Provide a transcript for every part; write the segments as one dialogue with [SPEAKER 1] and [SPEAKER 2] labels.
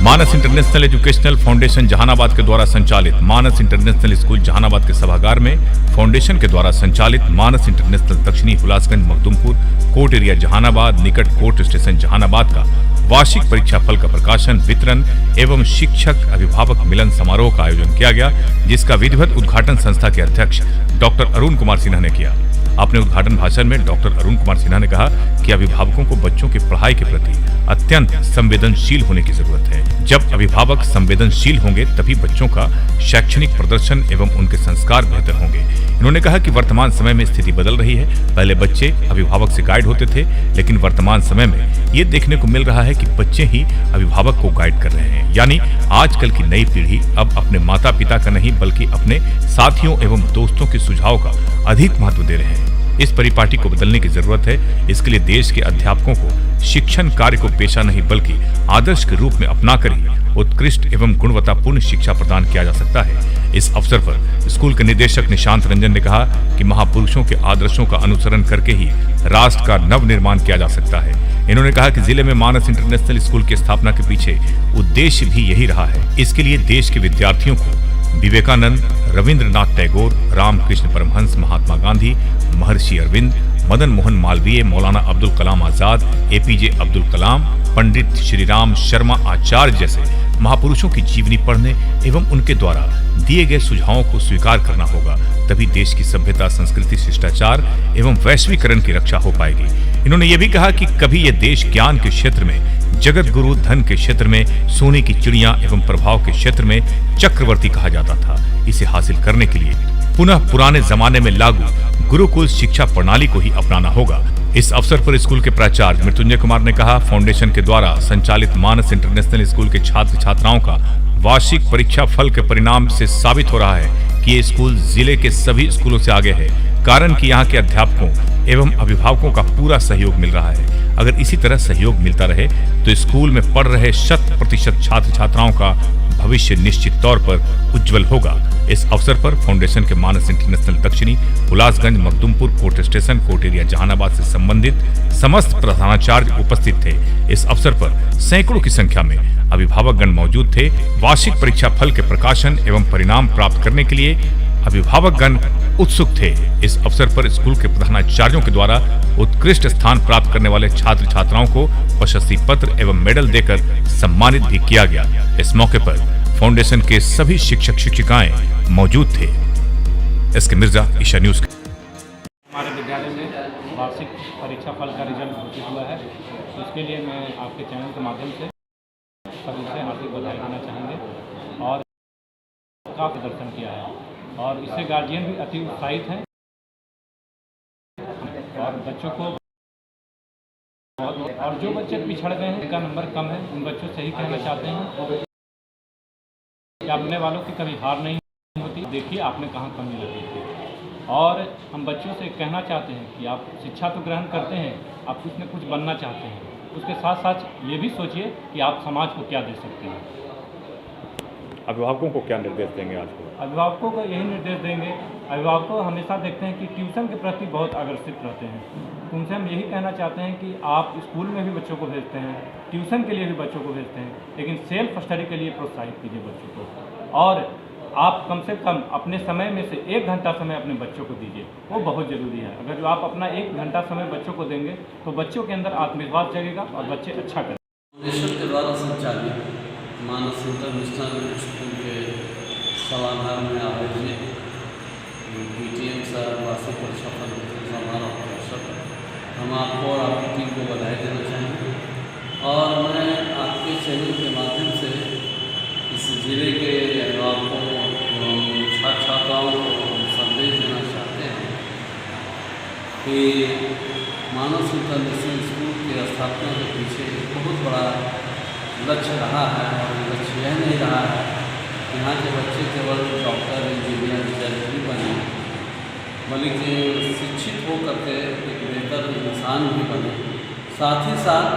[SPEAKER 1] मानस international educational foundation Jehanabad के द्वारा संचालित मानस इंटरनेशनल स्कूल जहानाबाद के सभागार में फाउंडेशन के द्वारा संचालित मानस इंटरनेशनल दक्षिणी हुलासगंज मखदुमपुर कोर्ट एरिया जहानाबाद निकट कोर्ट स्टेशन जहानाबाद का वार्षिक परीक्षा फल का प्रकाशन, वितरण एवं शिक्षक अभिभावक मिलन समारोह का आयोजन किया गया, जिसका विधिवत उद्घाटन संस्था के अध्यक्ष डॉक्टर अरुण कुमार सिन्हा ने किया। अपने उद्घाटन भाषण में डॉक्टर अरुण कुमार सिन्हा ने कहा कि अभिभावकों को बच्चों की पढ़ाई के प्रति अत्यंत संवेदनशील होने की जरूरत है। जब अभिभावक संवेदनशील होंगे तभी बच्चों का शैक्षणिक प्रदर्शन एवं उनके संस्कार बेहतर होंगे। उन्होंने कहा कि वर्तमान समय में स्थिति बदल रही है। पहले बच्चे अभिभावक से गाइड होते थे, लेकिन वर्तमान समय में ये देखने को मिल रहा है कि बच्चे ही अभिभावक को गाइड कर रहे हैं। यानी आजकल की नई पीढ़ी अब अपने माता पिता का नहीं बल्कि अपने साथियों एवं दोस्तों के सुझाव का अधिक महत्व दे रहे हैं। इस परिपाटी को बदलने की जरूरत है। इसके लिए देश के अध्यापकों को शिक्षण कार्य को पेशा नहीं बल्कि आदर्श के रूप में अपनाकर ही उत्कृष्ट एवं गुणवत्तापूर्ण शिक्षा प्रदान किया जा सकता है। इस अवसर पर स्कूल के निदेशक निशांत रंजन ने कहा कि महापुरुषों के आदर्शों का अनुसरण करके ही राष्ट्र का नव निर्माण किया जा सकता है। इन्होंने कहा कि जिले में मानस इंटरनेशनल स्कूल की स्थापना के पीछे उद्देश्य भी यही रहा है। इसके लिए देश के विद्यार्थियों को विवेकानंद, रविंद्रनाथ टैगोर, रामकृष्ण परमहंस, महात्मा गांधी, महर्षि अरविंद, मदन मोहन मालवीय, मौलाना अब्दुल कलाम आजाद, एपीजे अब्दुल कलाम, पंडित श्रीराम शर्मा आचार्य जैसे महापुरुषों की जीवनी पढ़ने एवं उनके द्वारा दिए गए सुझावों को स्वीकार करना होगा। तभी देश की सभ्यता, संस्कृति, शिष्टाचार एवं वैश्वीकरण की रक्षा हो पाएगी। इन्होंने ये भी कहा कि कभी ये देश ज्ञान के क्षेत्र में जगत गुरु, धन के क्षेत्र में सोने की चिड़िया एवं प्रभाव के क्षेत्र में चक्रवर्ती कहा जाता था। इसे हासिल करने के लिए पुनः पुराने जमाने में लागू गुरुकुल शिक्षा प्रणाली को ही अपनाना होगा। इस अवसर पर स्कूल के प्राचार्य मृत्युंजय कुमार ने कहा, फाउंडेशन के द्वारा संचालित मानस इंटरनेशनल स्कूल के छात्र छात्राओं का वार्षिक परीक्षा फल के परिणाम से साबित हो रहा है कि ये स्कूल जिले के सभी स्कूलों से आगे है, कारण कि यहाँ के अध्यापकों एवं अभिभावकों का पूरा सहयोग मिल रहा है। अगर इसी तरह सहयोग मिलता रहे तो स्कूल में पढ़ रहे 100% छात्र छात्राओं का भविष्य निश्चित तौर पर उज्जवल होगा। इस अवसर पर फाउंडेशन के मानस इंटरनेशनल दक्षिणी Hulasganj Makhdumpur court station court area Jehanabad से संबंधित समस्त प्रधानाचार्य उपस्थित थे। इस अवसर पर सैकड़ों की संख्या में अभिभावकगण मौजूद थे। वार्षिक परीक्षा फल के प्रकाशन एवं परिणाम प्राप्त करने के लिए अभिभावकगण उत्सुक थे। इस अवसर पर स्कूल के प्रधानाचार्यों के द्वारा उत्कृष्ट स्थान प्राप्त करने वाले छात्र छात्राओं को प्रशस्ति पत्र एवं मेडल देकर सम्मानित भी किया गया। इस मौके पर फाउंडेशन के सभी शिक्षक शिक्षिकाएं मौजूद थे। SK Mirza, Isha news.
[SPEAKER 2] हमारे विद्यालय में वार्षिक परीक्षा फल का रिजल्ट घोषित हुआ है, तो इसके लिए मैं आपके चैनल के माध्यम से सभी से हार्दिक बधाई देना चाहेंगे और का प्रदर्शन किया है और इससे गार्जियन भी अति उत्साहित हैं और बच्चों को और जो बच्चे पिछड़ गए हैं, जिनका नंबर कम है, उन बच्चों से ही कहना चाहते हैं कि अपने वालों की कभी हार नहीं होती। देखिए आपने कहाँ कमी लगी थी और हम बच्चों से कहना चाहते हैं कि आप शिक्षा तो ग्रहण करते हैं, आप कुछ न कुछ बनना चाहते हैं, उसके साथ साथ ये भी सोचिए कि आप समाज को क्या दे सकते हैं।
[SPEAKER 1] अभिभावकों को क्या निर्देश देंगे आज को?
[SPEAKER 2] अभिभावकों को यही निर्देश देंगे। अभिभावकों हमेशा देखते हैं कि ट्यूशन के प्रति बहुत आकर्षित रहते हैं। उनसे हम यही कहना चाहते हैं कि आप स्कूल में भी बच्चों को भेजते हैं, ट्यूशन के लिए भी बच्चों को भेजते हैं, लेकिन सेल्फ स्टडी के लिए प्रोत्साहित कीजिए बच्चों को और आप कम से कम अपने समय में से 1 घंटा समय अपने बच्चों को दीजिए, वो बहुत ज़रूरी है। अगर जो आप अपना 1 घंटा समय बच्चों को देंगे तो बच्चों के अंदर आत्मविश्वास जगेगा और बच्चे अच्छा करेंगे।
[SPEAKER 3] फाउंडेशन के द्वारा संचालित मानस इंटरनेशनल स्कूल के सभागार में आयोजित PTM वार्षिक परीक्षा फल समारोह के अवसर पर हम आपको और आपकी टीम को बधाई देना चाहेंगे और मैं आपके चैनल के माध्यम से इस जिले के अभिभावकों एवं छात्र छात्राओं को संदेश देना चाहते हैं कि मानस इंटरनेशनल स्कूल की स्थापना के पीछे बहुत बड़ा लक्ष्य रहा है और लक्ष्य यह नहीं रहा है कि यहाँ के बच्चे केवल डॉक्टर, इंजीनियर, जज भी बने, बल्कि शिक्षित होकर के एक बेहतर इंसान भी बने, साथ ही साथ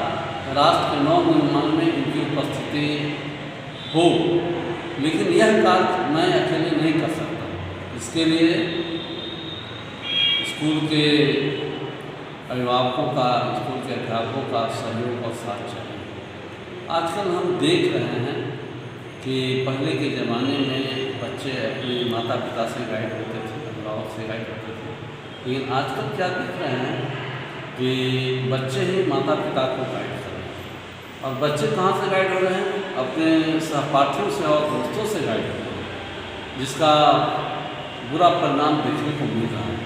[SPEAKER 3] राष्ट्र के नव निर्माण में इनकी उपस्थिति हो। लेकिन यह कार्य मैं अकेले नहीं कर सकता, इसके लिए स्कूल के अभिभावकों का, स्कूल के अध्यापकों का सहयोग और साथ चाहिए। आजकल हम देख रहे हैं कि पहले के ज़माने में बच्चे अपने माता पिता से गाइड होते थे, अभिभावक से गाइड होते थे, लेकिन आजकल क्या देख रहे हैं कि बच्चे ही माता पिता को गाइड कर रहे हैं। और बच्चे कहाँ से गाइड हो रहे हैं? अपने सहपाठियों से और दोस्तों से गाइड हो रहे हैं, जिसका बुरा परिणाम देखने को मिल रहा है।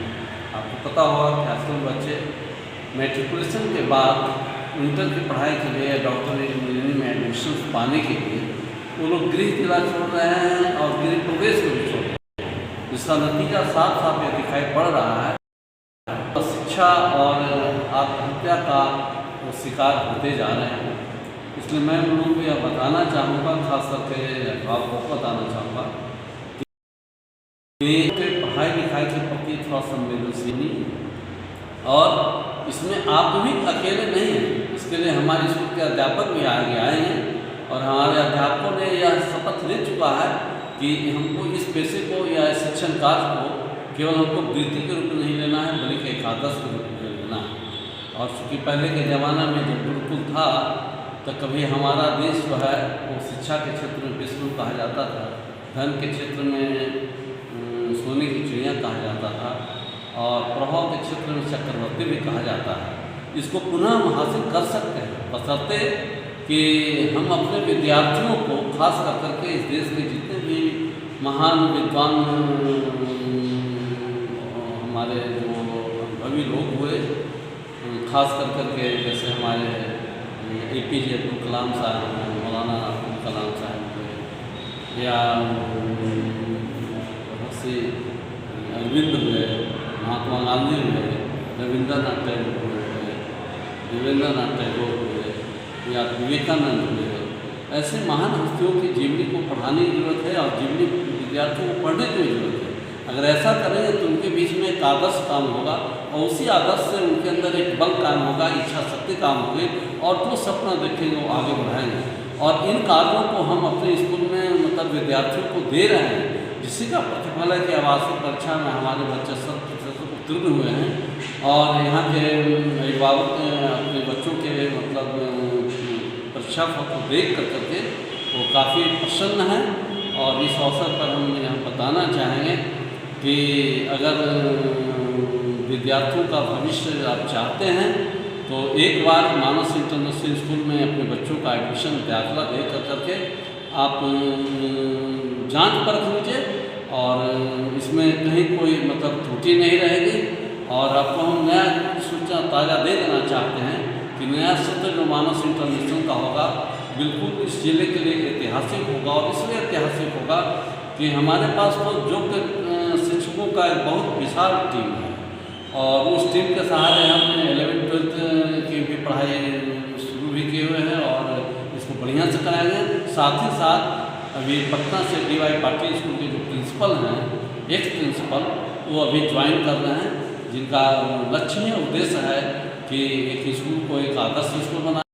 [SPEAKER 3] आपको पता होगा कि आजकल बच्चे मैट्रिकुलेशन के बाद इंटर की पढ़ाई के लिए, डॉक्टरी इंजीनियरिंग में एडमिशन पाने के लिए वो लोग गृह जिला छोड़ रहे हैं और गृह प्रदेश को भी छोड़ रहे हैं, जिसका नतीजा साफ साफ यह दिखाई पड़ रहा है। शिक्षा और आत्महत्या का वो शिकार होते जा रहे हैं। इसलिए मैं उन लोगों को यह बताना चाहूँगा, खास करके अभिभावकों को बताना चाहूँगा कि पढ़ाई लिखाई के प्रति थोड़ा संवेदनशील, और इसमें आप भी अकेले नहीं हैं। इसके लिए हमारे स्कूल के अध्यापक भी आगे आए हैं और हमारे अध्यापकों ने यह शपथ ले चुका है कि हमको इस पेशे को या शिक्षण कार्य को केवल हमको वृत्ति के रूप में नहीं लेना है, बल्कि एक आदर्श के रूप में लेना है। और चूँकि पहले के ज़माना में जब गुरुकुल था तो कभी हमारा देश जो है वो शिक्षा के क्षेत्र में विष्णु कहा जाता था, धन के क्षेत्र में सोने की चिड़िया कहा जाता था, और प्रभाव के क्षेत्र में चक्रवर्ती भी कहा जाता है। इसको पुनः हम हासिल कर सकते हैं, बशर्ते कि हम अपने विद्यार्थियों को खास कर के इस देश के जितने भी महान विद्वान हमारे जो अनुभवी लोग हुए, खास कर के जैसे हमारे APJ अब्दुल कलाम साहब, मौलाना अब्दुल कलाम साहब हुए, या से अरविंद हुए, महात्मा गांधी हुए, रविंद्रनाथ टैगोर हुए, देवेंद्रनाथ टैगोर हुए, या विवेकानंद हुए, ऐसे महान हस्तियों की जीवनी को पढ़ाने की जरूरत है और जीवनी विद्यार्थियों को पढ़ने की जरूरत है। अगर ऐसा करेंगे तो उनके बीच में एक आदर्श काम होगा और उसी आदर्श से उनके अंदर एक बल काम होगा, इच्छा शक्ति काम होगी, और जो सपना देखेंगे वो आगे बढ़ाएंगे। और इन कार्यों को हम अपने स्कूल में मतलब विद्यार्थियों को दे रहे हैं, जिसी का प्रतिफल है कि आवासीय परीक्षा में हमारे बच्चे 100% उत्तीर्ण हुए हैं और यहाँ के अभिभावक अपने बच्चों के मतलब परीक्षा को देख करके वो काफ़ी प्रसन्न हैं। और इस अवसर पर हम यहाँ बताना चाहेंगे कि अगर विद्यार्थियों का भविष्य आप चाहते हैं तो एक बार मानस इंटरनेशनल स्कूल में अपने बच्चों का एडमिशन दाखिला दे करके आप जांच परख लीजिए, और इसमें कहीं कोई मतलब त्रुटि नहीं रहेगी। और आपको हम नया सूचना ताज़ा दे देना चाहते हैं कि नया सत्र जो मानस इंटरनेशनल का होगा बिल्कुल इस जिले के लिए ऐतिहासिक होगा, और इसलिए ऐतिहासिक होगा कि हमारे पास तो योग्य शिक्षकों का एक बहुत विशाल टीम है, और उस टीम के सहारे हमने 11वीं-12वीं की भी पढ़ाई शुरू भी किए हुए हैं और इसको बढ़िया से कराएंगे। साथ ही साथ अभी पटना से DY पाटिल स्कूल के जो प्रिंसिपल हैं, एक्स प्रिंसिपल, वो अभी ज्वाइन कर रहे हैं, जिनका लक्ष्य है, उद्देश्य है कि एक स्कूल को एक आदर्श स्कूल बनाए।